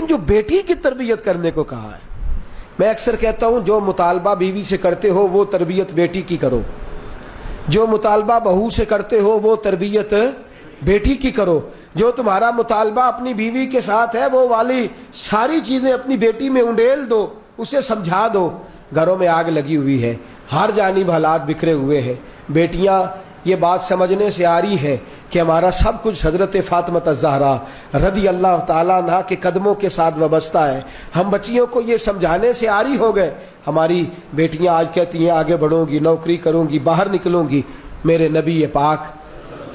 जो बेटी की तरबियत करने को कहा है, मैं अक्सर कहता हूं जो मुतालबा बीवी से करते हो वो तरबियत बेटी की करो, जो मुतालबा बहू से करते हो वो तरबियत बेटी की करो, जो तुम्हारा मुतालबा अपनी बीवी के साथ है वो वाली सारी चीजें अपनी बेटी में उंडेल दो, उसे समझा दो। घरों में आग लगी हुई है, हर जानिब हालात बिखरे हुए हैं। बेटियां ये बात समझने से आ रही है कि हमारा सब कुछ हजरत फातिमा ज़हरा रदी अल्लाह ताला अन्हा के कदमों के साथ वाबस्ता है। हम बच्चियों को ये समझाने से आ रही हो गए। हमारी बेटियां आज कहती हैं आगे बढ़ूंगी, नौकरी करूंगी, बाहर निकलूंगी। मेरे नबी पाक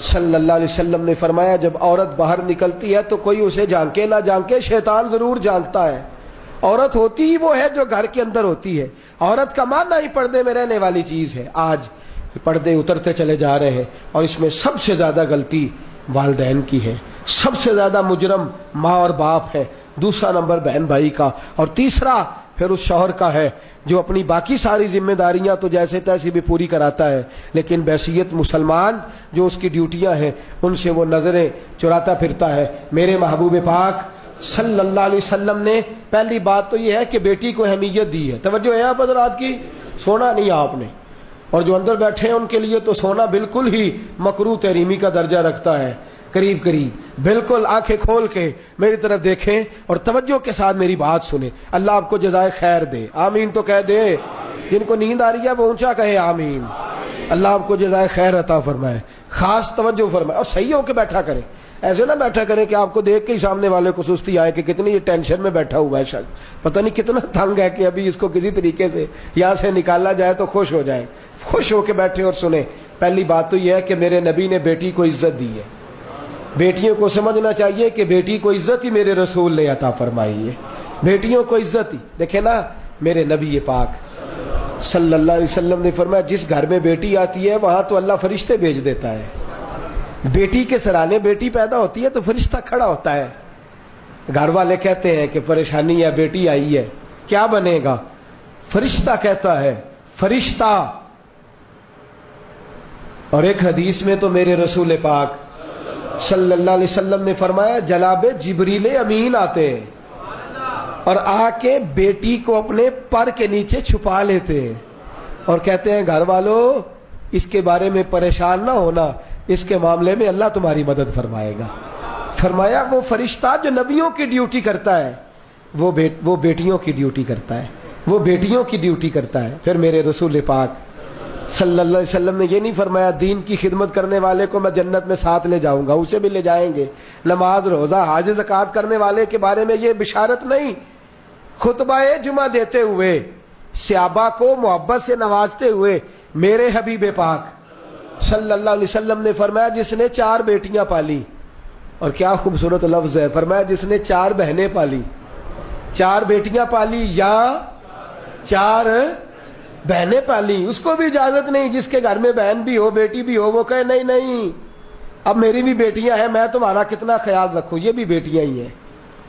सल्लल्लाहु अलैहि वसल्लम ने फरमाया जब औरत बाहर निकलती है तो कोई उसे झांके ना झांके, शैतान जरूर झांकता है। औरत होती ही वो है जो घर के अंदर होती है। औरत का मानना ही पर्दे में रहने वाली चीज है। आज पर्दे उतरते चले जा रहे हैं और इसमें सबसे ज्यादा गलती वालिदैन की है, सबसे ज्यादा मुजरम माँ और बाप है, दूसरा नंबर बहन भाई का, और तीसरा फिर उस शौहर का है जो अपनी बाकी सारी जिम्मेदारियां तो जैसे तैसे भी पूरी कराता है, लेकिन बैसियत मुसलमान जो उसकी ड्यूटियां हैं उनसे वो नजरें चुराता फिरता है। मेरे महबूब पाक सल्लल्लाहु अलैहि वसल्लम ने पहली बात तो ये है कि बेटी को अहमियत दी है। तवज्जो है आप हज़रात की, सोना नहीं आपने, और जो अंदर बैठे हैं उनके लिए तो सोना बिल्कुल ही मकरूह तहरीमी का दर्जा रखता है। करीब करीब बिल्कुल आंखें खोल के मेरी तरफ देखें और तवज्जो के साथ मेरी बात सुने। अल्लाह आपको जज़ाए खैर दे, आमीन तो कह दे। जिनको नींद आ रही है वो ऊंचा कहे आमीन। अल्लाह आपको जज़ाए खैर अता फरमाए, खास तवज्जो फरमाए, और सही होकर बैठा करें। ऐसे ना बैठा करें कि आपको देख के ही सामने वाले को सुस्ती आए कि कितनी ये टेंशन में बैठा हुआ है, शायद पता नहीं कितना तंग है कि अभी इसको किसी तरीके से यहाँ से निकाला जाए तो खुश हो जाए। खुश होकर बैठे और सुने। पहली बात तो यह है कि मेरे नबी ने बेटी को इज्जत दी है। बेटियों को समझना चाहिए कि बेटी को इज्जत ही मेरे रसूल ने अता फरमाई है। बेटियों को इज्जत ही, देखे ना मेरे नबी पाक सल्लल्लाहु अलैहि वसल्लम ने फरमाया जिस घर में बेटी आती है वहां तो अल्लाह फरिश्ते भेज देता है। बेटी के सराहने बेटी पैदा होती है तो फरिश्ता खड़ा होता है। घर वाले कहते हैं कि परेशानी है, बेटी आई है, क्या बनेगा? फरिश्ता कहता है फरिश्ता। और एक हदीस में तो मेरे रसूल पाक सल्लल्लाहु अलैहि वसल्लम ने फरमाया जनाब जिब्रील अमीन आते हैं और आके बेटी को अपने पर के नीचे छुपा लेते हैं और कहते हैं घर वालों इसके बारे में परेशान ना होना, इसके मामले में अल्लाह तुम्हारी मदद फरमाएगा। फरमाया वो फरिश्ता जो नबियों की ड्यूटी करता है वो बेटियों की ड्यूटी करता है, वो बेटियों की ड्यूटी करता है। फिर मेरे रसूल पाक सल्लल्लाहु अलैहि वसल्लम ने ये नहीं फरमाया दीन की खिदमत करने वाले को मैं जन्नत में साथ ले जाऊंगा, उसे भी ले जाएंगे। नमाज रोजा हाज ज़कात करने वाले के बारे में ये बिशारत नहीं। खुतबा जुमा देते हुए सहाबा को मोहब्बत से नवाजते हुए मेरे हबीब पाक सल्लल्लाहु अलैहि वसल्लम ने फरमाया जिसने 4 बेटियां पाली, और क्या खूबसूरत लफ्ज है, फरमाया जिसने 4 बहनें पाली, 4 बेटियां पाली या 4 बहनें पाली, उसको भी इजाजत नहीं जिसके घर में बहन भी हो बेटी भी हो वो कहे नहीं नहीं अब मेरी भी बेटियां हैं, मैं तुम्हारा कितना ख्याल रखूं, ये भी बेटियां ही हैं,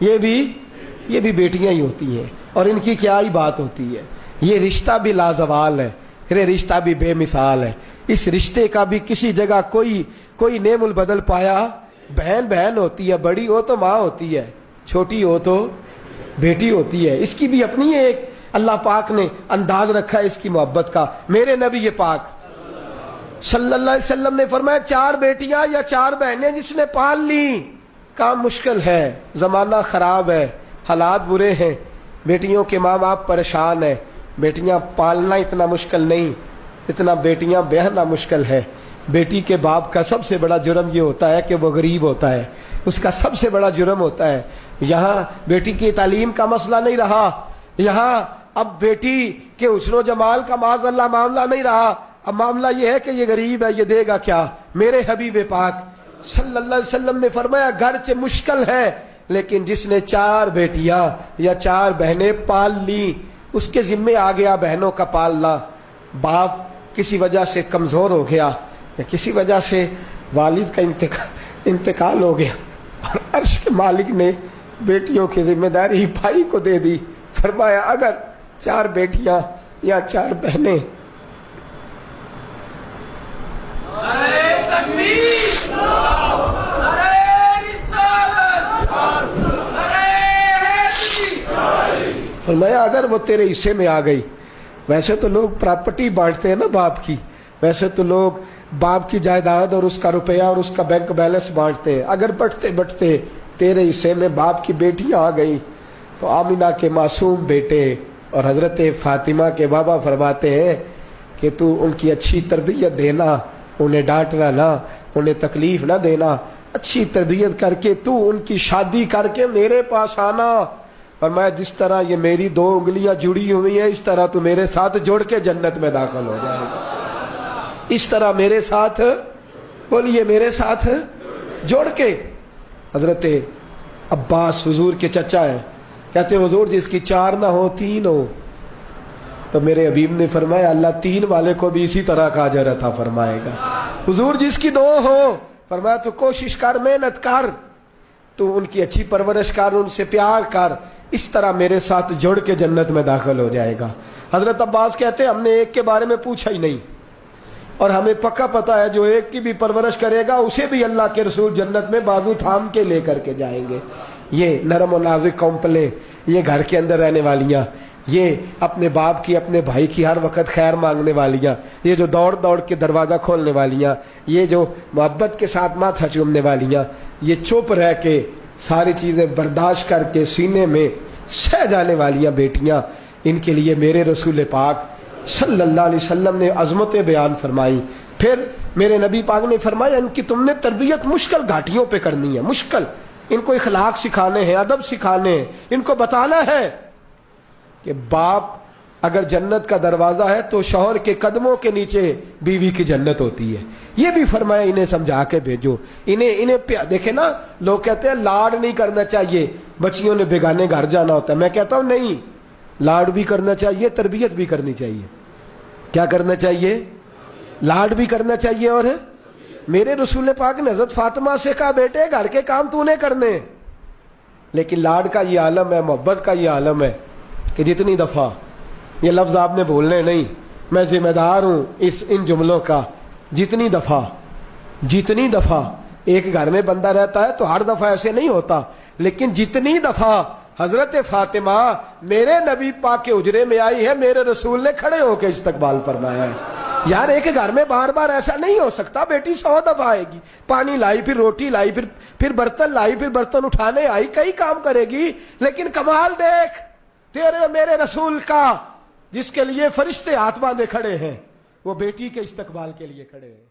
ये भी बेटियां ही होती हैं और इनकी क्या ही बात होती है। ये रिश्ता भी लाजवाल है, ये रिश्ता भी बेमिसाल है। इस रिश्ते का भी किसी जगह कोई नेमुल बदल पाया। बहन बहन होती है, बड़ी हो तो माँ होती है, छोटी हो तो बेटी होती है। इसकी भी अपनी एक अल्लाह पाक ने अंदाज रखा है इसकी मोहब्बत का। मेरे नबी ये पाक सल्लल्लाहु अलैहि वसल्लम ने फरमाया 4 बेटियां या 4 बहनें जिसने पाल ली, काम मुश्किल है, जमाना खराब है, हालात बुरे हैं, बेटियों के माँ बाप परेशान है, बेटियां पालना इतना मुश्किल नहीं इतना बेटियां ब्याहना मुश्किल है। बेटी के बाप का सबसे बड़ा जुर्म ये होता है कि वो गरीब होता है, उसका सबसे बड़ा जुर्म होता है। यहाँ बेटी की तालीम का मसला नहीं रहा, यहाँ अब बेटी के हुस्न जमाल का माज़अल्लाह मामला नहीं रहा, अब मामला ये है कि ये गरीब है, ये देगा क्या। मेरे हबीब पाक सल्लल्लाहु अलैहि वसल्लम ने फरमाया घर से मुश्किल है, लेकिन जिसने 4 बेटियां या 4 बहनें पाल ली उसके जिम्मे आ गया बहनों का पालना। बाप किसी वजह से कमजोर हो गया या किसी वजह से वालिद का इंतकाल हो गया और अर्श के मालिक ने बेटियों की जिम्मेदारी भाई को दे दी। फरमाया अगर 4 बेटियां या 4 बहनें فرمایا اگر وہ تیرے حصے میں آ گئی، ویسے تو لوگ پراپرٹی بانٹتے ہیں نا باپ کی، ویسے تو لوگ باپ کی جائیداد اور اس کا روپیہ اور اس کا بینک بیلنس بانٹتے ہیں، اگر بٹتے بٹتے تیرے حصے میں باپ کی بیٹیاں آ گئی تو آمینہ کے معصوم بیٹے اور حضرت فاطمہ کے بابا فرماتے ہیں کہ تو ان کی اچھی تربیت دینا، انہیں ڈانٹنا نہ، انہیں تکلیف نہ دینا، اچھی تربیت کر کے تو ان کی شادی کر کے میرے پاس آنا۔ فرمایا جس طرح یہ میری 2 انگلیاں جڑی ہوئی ہیں، اس طرح تو میرے ساتھ جڑ کے جنت میں داخل ہو جائے گا، اس طرح میرے ساتھ، بولیے میرے ساتھ جوڑ کے۔ حضرت عباس حضور کے چچا ہیں، کہتے ہیں حضور جس کی 4 نہ ہو 3 ہو، تو میرے حبیب نے فرمایا اللہ 3 والے کو بھی اسی طرح کا اجر عطا فرمائے گا۔ حضور جس کی 2 ہو، فرمایا تو کوشش کر، محنت کر، تو ان کی اچھی پرورش کر، ان سے پیار کر، اس طرح میرے ساتھ جڑ کے جنت میں داخل ہو جائے گا۔ حضرت عباس کہتے ہیں ہم نے ایک کے بارے میں پوچھا ہی نہیں، اور ہمیں پکا پتا ہے جو ایک کی بھی پرورش کرے گا اسے بھی اللہ کے رسول جنت میں بازو تھام کے لے کر کے جائیں گے۔ یہ نرم و نازک قومپلیں، یہ گھر کے اندر رہنے والیاں، یہ اپنے باپ کی اپنے بھائی کی ہر وقت خیر مانگنے والیاں، یہ جو دوڑ دوڑ کے دروازہ کھولنے والیاں، یہ جو محبت کے ساتھ ماتھا چومنے والیاں، یہ چپ رہ کے ساری چیزیں برداشت کر کے سینے میں سہ جانے والیاں بیٹیاں، ان کے لیے میرے رسول پاک صلی اللہ علیہ وسلم نے عظمتیں بیان فرمائی۔ پھر میرے نبی پاک نے فرمایا ان کی تم نے تربیت مشکل گھاٹیوں پہ کرنی ہے، مشکل، ان کو اخلاق سکھانے ہیں، ادب سکھانے ہیں، ان کو بتانا ہے کہ باپ اگر جنت کا دروازہ ہے تو شوہر کے قدموں کے نیچے بیوی کی جنت ہوتی ہے۔ یہ بھی فرمایا انہیں سمجھا کے بھیجو، انہیں دیکھیں نا، لوگ کہتے ہیں لاڈ نہیں کرنا چاہیے، بچیوں نے بیگانے گھر جانا ہوتا ہے، میں کہتا ہوں نہیں، لاڈ بھی کرنا چاہیے، تربیت بھی کرنی چاہیے۔ کیا کرنا چاہیے؟ لاڈ بھی کرنا چاہیے، اور میرے رسول پاک نے حضرت فاطمہ سے کہا بیٹے گھر کے کام تو نے کرنے، لیکن لاڈ کا یہ عالم ہے، محبت کا یہ عالم ہے کہ جتنی دفعہ یہ لفظ آپ نے بولنے نہیں، میں ذمہ دار ہوں ان جملوں کا، جتنی دفعہ ایک گھر میں بندہ رہتا ہے تو ہر دفعہ ایسے نہیں ہوتا، لیکن جتنی دفعہ حضرت فاطمہ میرے نبی پاک کے حجرے میں آئی ہے، میرے رسول نے کھڑے ہو کے استقبال فرمایا ہے۔ یار ایک گھر میں بار بار ایسا نہیں ہو سکتا، بیٹی 100 دفعہ آئے گی، پانی لائی، پھر روٹی لائی، پھر برتن لائی، پھر برتن اٹھانے آئی، کئی کام کرے گی، لیکن کمال دیکھ تیرے اور میرے رسول کا، جس کے لیے فرشتے ہاتھ باندھے کھڑے ہیں، وہ بیٹی کے استقبال کے لیے کھڑے ہیں۔